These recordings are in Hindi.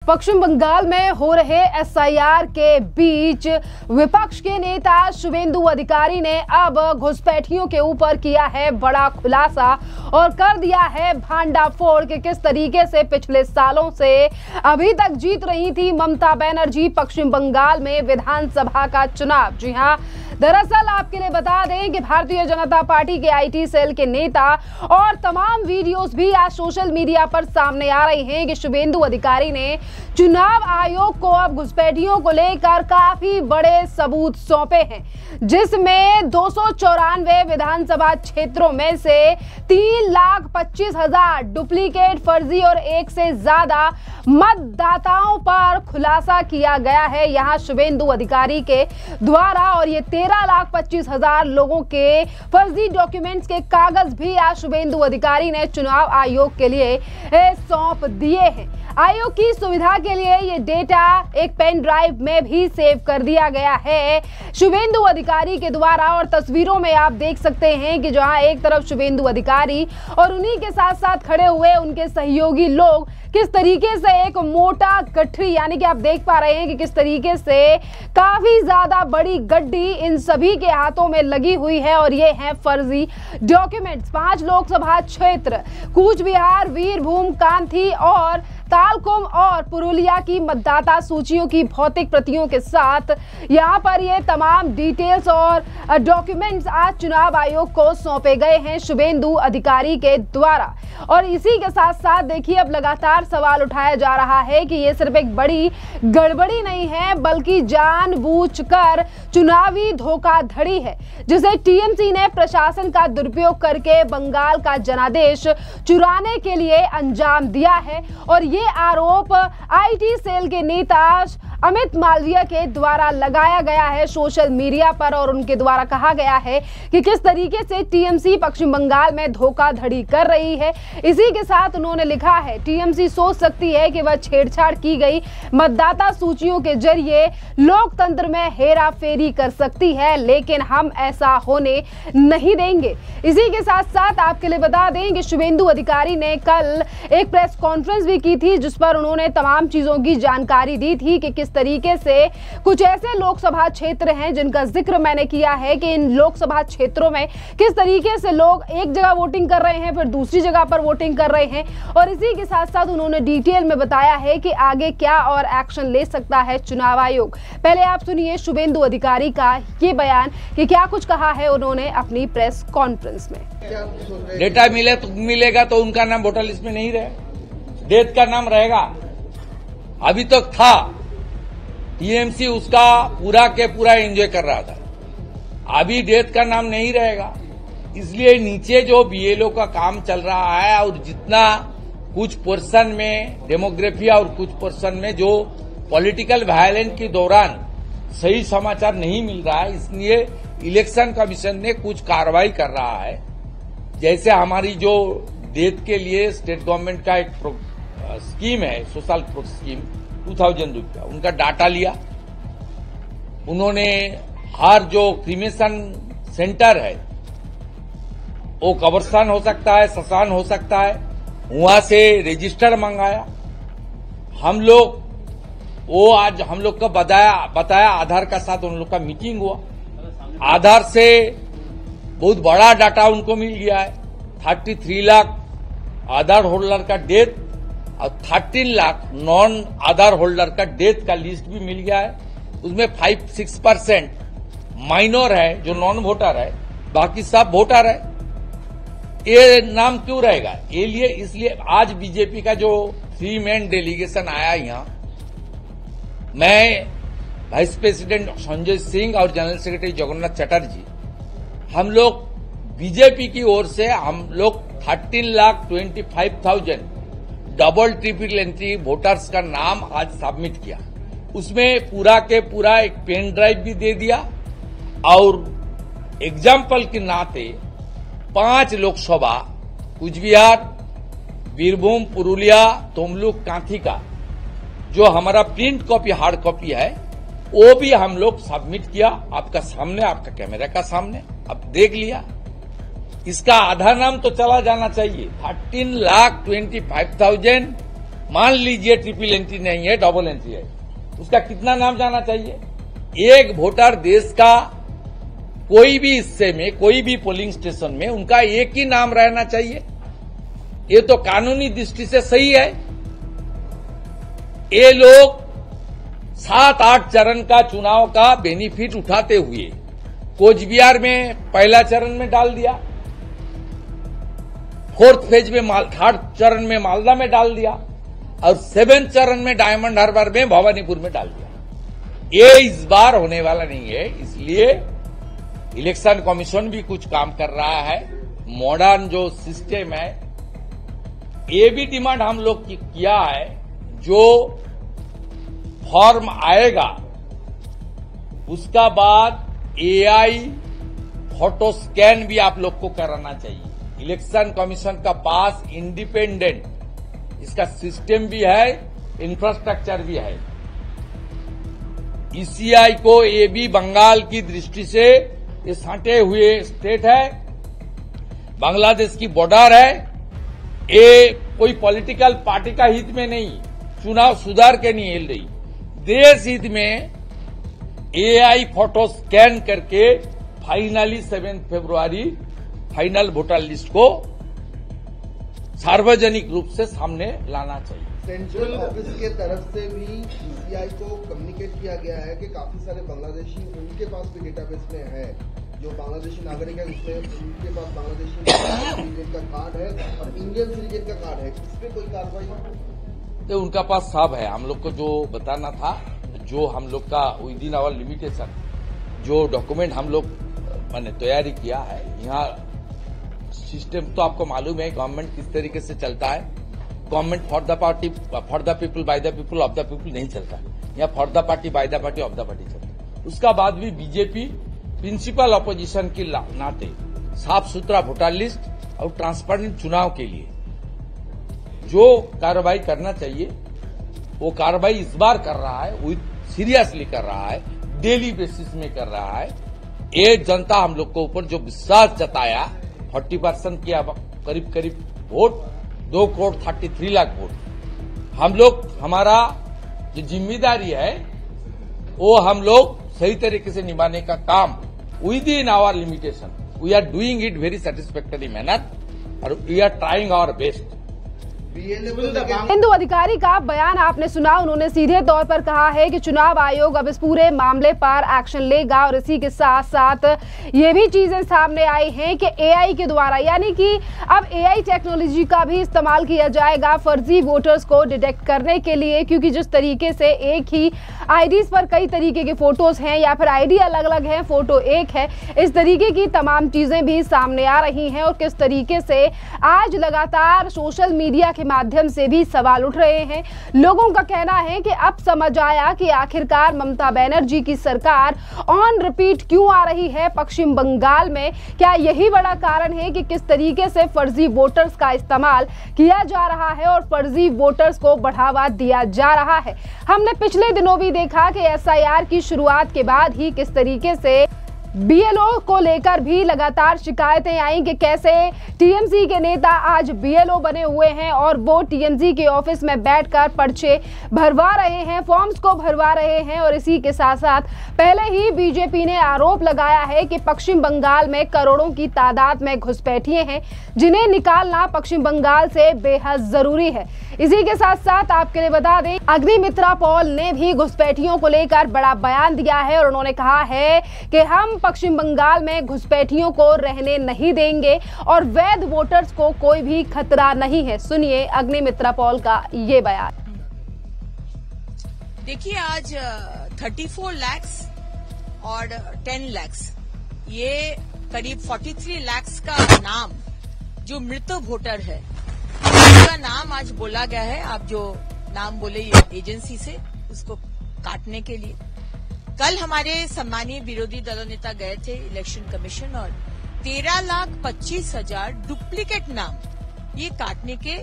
पश्चिम बंगाल में हो रहे एसआईआर के बीच विपक्ष के नेता शुभेंदु अधिकारी ने अब घुसपैठियों के ऊपर किया है बड़ा खुलासा और कर दिया है भांडाफोड़ कि किस तरीके से पिछले सालों से अभी तक जीत रही थी ममता बनर्जी पश्चिम बंगाल में विधानसभा का चुनाव। जी हां, दरअसल आपके लिए बता दें कि भारतीय जनता पार्टी के आईटी सेल के नेता और तमाम वीडियोस भी आज सोशल मीडिया पर सामने आ रहे हैं कि शुभेंदु अधिकारी ने चुनाव आयोग को अब घुसपैठियों को लेकर काफी बड़े सबूत सौंपे हैं, जिसमें 294 विधानसभा क्षेत्रों में से 3,25,000 डुप्लीकेट, फर्जी और एक से ज्यादा मतदाताओं पर खुलासा किया गया है यहां शुभेंदु अधिकारी के द्वारा। और ये 13,25,000 लोगों के फर्जी डॉक्यूमेंट्स के कागज भी आज शुभेंदु अधिकारी ने चुनाव आयोग के लिए सौंप दिए हैं। आयोग की सुविधा के लिए ये डेटा एक पेन ड्राइव में भी सेव कर दिया गया है शुभेंदु अधिकारी के द्वारा। और तस्वीरों में आप देख सकते हैं कि जहां एक तरफ शुभेंदु अधिकारी और उन्हीं के साथ साथ खड़े हुए उनके सहयोगी लोग किस तरीके से एक मोटा गठरी, यानी कि आप देख पा रहे हैं कि किस तरीके से काफी ज्यादा बड़ी गड्डी इन सभी के हाथों में लगी हुई है। और ये हैं फर्जी डॉक्यूमेंट्स। 5 लोकसभा क्षेत्र कूच बिहार, वीरभूम, कांथी और तालकुम और पुरुलिया की मतदाता सूचियों की भौतिक प्रतियों के साथ यहाँ पर ये तमाम डिटेल्स और डॉक्यूमेंट्स आज चुनाव आयोग को सौंपे गए हैं शुभेंदु अधिकारी के द्वारा। और इसी के साथ साथ देखिए अब लगातार सवाल उठाया जा रहा है कि ये सिर्फ एक बड़ी गड़बड़ी नहीं है बल्कि जानबूझकर चुनावी धोखाधड़ी है, जिसे टीएमसी ने प्रशासन का दुरुपयोग करके बंगाल का जनादेश चुराने के लिए अंजाम दिया है। और ये आरोप आईटी सेल के नेता अमित मालविया के द्वारा लगाया गया है सोशल मीडिया पर। और उनके द्वारा कहा गया है कि किस तरीके से टीएमसी पश्चिम बंगाल में धोखाधड़ी कर रही है। इसी के साथ उन्होंने लिखा है, टीएमसी सोच सकती है कि वह छेड़छाड़ की गई मतदाता सूचियों के जरिए लोकतंत्र में हेरा फेरी कर सकती है, लेकिन हम ऐसा होने नहीं देंगे। इसी के साथ साथ आपके लिए बता दें कि शुभेंदु अधिकारी ने कल एक प्रेस कॉन्फ्रेंस भी की थी, जिस पर उन्होंने तमाम चीजों की जानकारी दी थी कि किस तरीके से कुछ ऐसे लोकसभा क्षेत्र हैं जिनका जिक्र मैंने किया है कि इन लोकसभा क्षेत्रों में किस तरीके से लोग एक जगह वोटिंग कर रहे हैं, फिर दूसरी जगह पर वोटिंग कर रहे हैं। और इसी के साथ साथ उन्होंने डिटेल में बताया है कि आगे क्या और एक्शन ले सकता है चुनाव आयोग। पहले आप सुनिए शुभेंदु अधिकारी का ये बयान कि क्या कुछ कहा है उन्होंने अपनी प्रेस कॉन्फ्रेंस में। डेटा मिलेगा तो उनका नाम वोटर लिस्ट में नहीं रहेगा, डेट का नाम रहेगा। अभी तक था, टीएमसी उसका पूरा के पूरा एंजॉय कर रहा था, अभी डेट का नाम नहीं रहेगा। इसलिए नीचे जो बीएलओ का काम चल रहा है और जितना कुछ पोर्शन में डेमोग्राफी और कुछ पोर्शन में जो पॉलिटिकल वायलेंस के दौरान सही समाचार नहीं मिल रहा है, इसलिए इलेक्शन कमीशन ने कुछ कार्रवाई कर रहा है। जैसे हमारी जो डेट के लिए स्टेट गवर्नमेंट का एक स्कीम है, सोशल स्कीम 2000 रुपया, उनका डाटा लिया उन्होंने। हर जो क्रिमेशन सेंटर है वो कब्रिस्तान हो सकता है, श्मशान हो सकता है, वहां से रजिस्टर मंगाया हम लोग। वो आज हम लोग को बताया आधार का साथ उन लोग का मीटिंग हुआ, आधार से बहुत बड़ा डाटा उनको मिल गया है। 33 लाख आधार होल्डर का डेथ और 13 लाख नॉन आधार होल्डर का डेथ का लिस्ट भी मिल गया है। उसमें 5-6% माइनर है जो नॉन वोटर है, बाकी सब वोटर है। ये नाम क्यों रहेगा? इसलिए आज बीजेपी का जो 3 मैन डेलीगेशन आया यहाँ, मैं वाइस प्रेसिडेंट संजय सिंह और जनरल सेक्रेटरी जगन्नाथ चटर्जी, हम लोग बीजेपी की ओर से हम लोग 13,25,000 डबल ट्रिपल एंट्री वोटर्स का नाम आज सबमिट किया। उसमें पूरा के पूरा एक पेन ड्राइव भी दे दिया और एग्जाम्पल के नाते 5 लोकसभा कूच बिहार, वीरभूम, पुरुलिया, तमलुक, कांथी का जो हमारा प्रिंट कॉपी हार्ड कॉपी है वो भी हम लोग सबमिट किया आपका सामने, आपका कैमरा का सामने, अब देख लिया। इसका आधा नाम तो चला जाना चाहिए। 13,25,000 मान लीजिए ट्रिपल एंट्री नहीं है, डबल एंट्री है, उसका कितना नाम जाना चाहिए? एक वोटर देश का कोई भी हिस्से में, कोई भी पोलिंग स्टेशन में उनका एक ही नाम रहना चाहिए। ये तो कानूनी दृष्टि से सही है। ये लोग 7-8 चरण का चुनाव का बेनिफिट उठाते हुए कोचबिहार में पहला चरण में डाल दिया, फोर्थ फेज में थर्ड चरण में मालदा में डाल दिया और 7th चरण में डायमंड हार्बर में भवानीपुर में डाल दिया। ये इस बार होने वाला नहीं है, इसलिए इलेक्शन कमीशन भी कुछ काम कर रहा है। मॉडर्न जो सिस्टम है, ये भी डिमांड हम लोग किया है, जो फॉर्म आएगा उसका बाद एआई फोटो स्कैन भी आप लोग को कराना चाहिए। इलेक्शन कमीशन का पास इंडिपेंडेंट इसका सिस्टम भी है, इंफ्रास्ट्रक्चर भी है। ईसीआई को ये भी बंगाल की दृष्टि से ये साटे हुए स्टेट है, बांग्लादेश की बॉर्डर है। ये कोई पॉलिटिकल पार्टी का हित में नहीं, चुनाव सुधार के नहीं हिल रही, देश हित में एआई फोटो स्कैन करके फाइनली 7 फरवरी फाइनल वोटर लिस्ट को सार्वजनिक रूप से सामने लाना चाहिए। सेंट्रल ऑफिस के तरफ से भी ईसीआई को कम्युनिकेट किया गया है कि काफी सारे बांग्लादेशी उनके पास भी डेटाबेस में है, जो बांग्लादेशी नागरिक है उसमें उनके पास बांग्लादेशी सिटीजन का कार्ड है और इंडियन सिटीजन का कार्ड है। इस पर कोई कार्रवाई? तो उनका पास सब है। हम लोग को जो बताना था, जो हम लोग का विद इन आवर लिमिटेशन जो डॉक्यूमेंट हम लोग मैंने तैयारी किया है, यहाँ सिस्टम तो आपको मालूम है गवर्नमेंट किस तरीके से चलता है। Government for the party, for the people, by the people, of the people नहीं चलता। यहाँ for the party, by the party, of the party चलता है। उसका बाद भी बीजेपी प्रिंसिपल अपोजिशन की नाते साफ सुथरा वोटर लिस्ट और ट्रांसपेरेंट चुनाव के लिए जो कार्रवाई करना चाहिए वो कार्रवाई इस बार कर रहा है, सीरियसली कर रहा है, डेली बेसिस में कर रहा है। ये जनता हम लोग को ऊपर जो विश्वास जताया, 40% किया करीब करीब वोट, 2,33,00,000 वोट, हम लोग हमारा जो जिम्मेदारी है वो हम लोग सही तरीके से निभाने का काम with in our limitation we are doing it very satisfactory manner और we are trying our best. Hindu अधिकारी का बयान आपने सुना। उन्होंने सीधे तौर पर कहा है कि चुनाव आयोग अब इस पूरे मामले पर एक्शन लेगा और इसी के साथ साथ ये भी चीजें सामने आई हैं कि एआई के द्वारा, यानी कि अब एआई टेक्नोलॉजी का भी इस्तेमाल किया जाएगा फर्जी वोटर्स को डिटेक्ट करने के लिए, क्योंकि जिस तरीके से एक ही आईडीज पर कई तरीके के फोटोज हैं या फिर आईडी अलग अलग है, फोटो एक है, इस तरीके की तमाम चीजें भी सामने आ रही हैं और किस तरीके से आज लगातार सोशल मीडिया के माध्यम से भी सवाल उठ रहे हैं। लोगों का कहना है कि अब समझ आया कि आखिरकार ममता बनर्जी की सरकार ऑन रिपीट क्यों आ रही है पश्चिम बंगाल में। क्या यही बड़ा कारण है कि किस तरीके से फर्जी वोटर्स का इस्तेमाल किया जा रहा है और फर्जी वोटर्स को बढ़ावा दिया जा रहा है। हमने पिछले दिनों भी देखा कि एसआईआर की शुरुआत के बाद ही किस तरीके से बीएलओ को लेकर भी लगातार शिकायतें आई कि कैसे टीएमसी के नेता आज बीएलओ बने हुए हैं और वो टीएमसी के ऑफिस में बैठकर पर्चे भरवा रहे हैं, फॉर्म्स को भरवा रहे हैं। और इसी के साथ साथ पहले ही बीजेपी ने आरोप लगाया है कि पश्चिम बंगाल में करोड़ों की तादाद में घुसपैठिए हैं जिन्हें निकालना पश्चिम बंगाल से बेहद जरूरी है। इसी के साथ साथ आपके लिए बता दें, अग्निमित्रा पॉल ने भी घुसपैठियों को लेकर बड़ा बयान दिया है और उन्होंने कहा है कि हम पश्चिम बंगाल में घुसपैठियों को रहने नहीं देंगे और वैध वोटर्स को कोई भी खतरा नहीं है। सुनिए अग्निमित्रा पॉल का ये बयान। देखिए, आज 34 लाख और 10 लाख, ये करीब 43 लाख का नाम जो मृत वोटर है उसका नाम आज बोला गया है। आप जो नाम बोले एजेंसी से उसको काटने के लिए, कल हमारे सम्मानीय विरोधी दलों नेता गए थे इलेक्शन कमीशन और 13,25,000 डुप्लीकेट नाम ये काटने के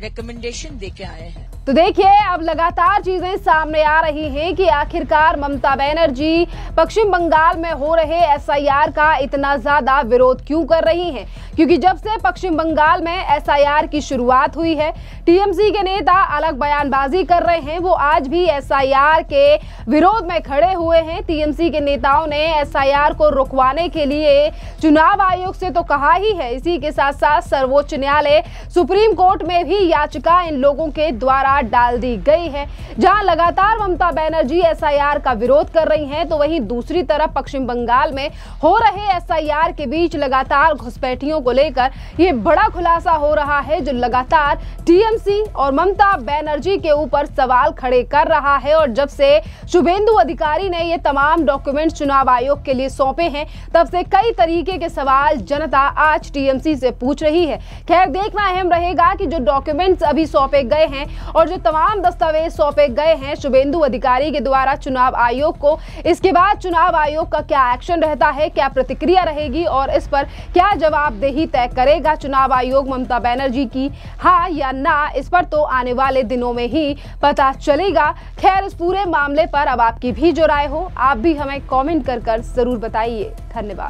रिकमेंडेशन देके आए हैं। तो देखिए, अब लगातार चीजें सामने आ रही हैं कि आखिरकार ममता बनर्जी पश्चिम बंगाल में हो रहे एसआईआर का इतना ज्यादा विरोध क्यों कर रही हैं। क्योंकि जब से पश्चिम बंगाल में एसआईआर की शुरुआत हुई है, टीएमसी के नेता अलग बयानबाजी कर रहे हैं। वो आज भी एसआईआर के विरोध में खड़े हुए हैं। टीएमसी के नेताओं ने एसआईआर को रुकवाने के लिए चुनाव आयोग से तो कहा ही है, इसी के साथ साथ सर्वोच्च न्यायालय सुप्रीम कोर्ट में भी याचिका इन लोगों के द्वारा डाल दी गई है। जहां लगातार ममता बनर्जी एसआईआर का विरोध कर रही हैं, तो वहीं दूसरी तरफ पश्चिम बंगाल में हो रहे एसआईआर के बीच लगातार घुसपैठियों को लेकर ये बड़ा खुलासा हो रहा है, जो लगातार टीएमसी और ममता बनर्जी के ऊपर सवाल खड़े कर रहा है। और जब से शुभेंदु अधिकारी ने ये तमाम डॉक्यूमेंट चुनाव आयोग के लिए सौंपे हैं, तब से कई तरीके के सवाल जनता आज टीएमसी से पूछ रही है। खैर, देखना अहम रहेगा कि जो डॉक्यूमेंट्स अभी सौंपे गए हैं और जो तमाम दस्तावेज सौंपे गए हैं शुभेंदु अधिकारी के द्वारा चुनाव आयोग को, इसके बाद चुनाव आयोग का क्या एक्शन रहता है, क्या प्रतिक्रिया रहेगी और इस पर क्या जवाबदेही तय करेगा चुनाव आयोग ममता बनर्जी की, हाँ या ना, इस पर तो आने वाले दिनों में ही पता चलेगा। खैर, इस पूरे मामले पर अब आपकी भी जो राय हो, आप भी हमें कमेंट कर जरूर बताइए। धन्यवाद।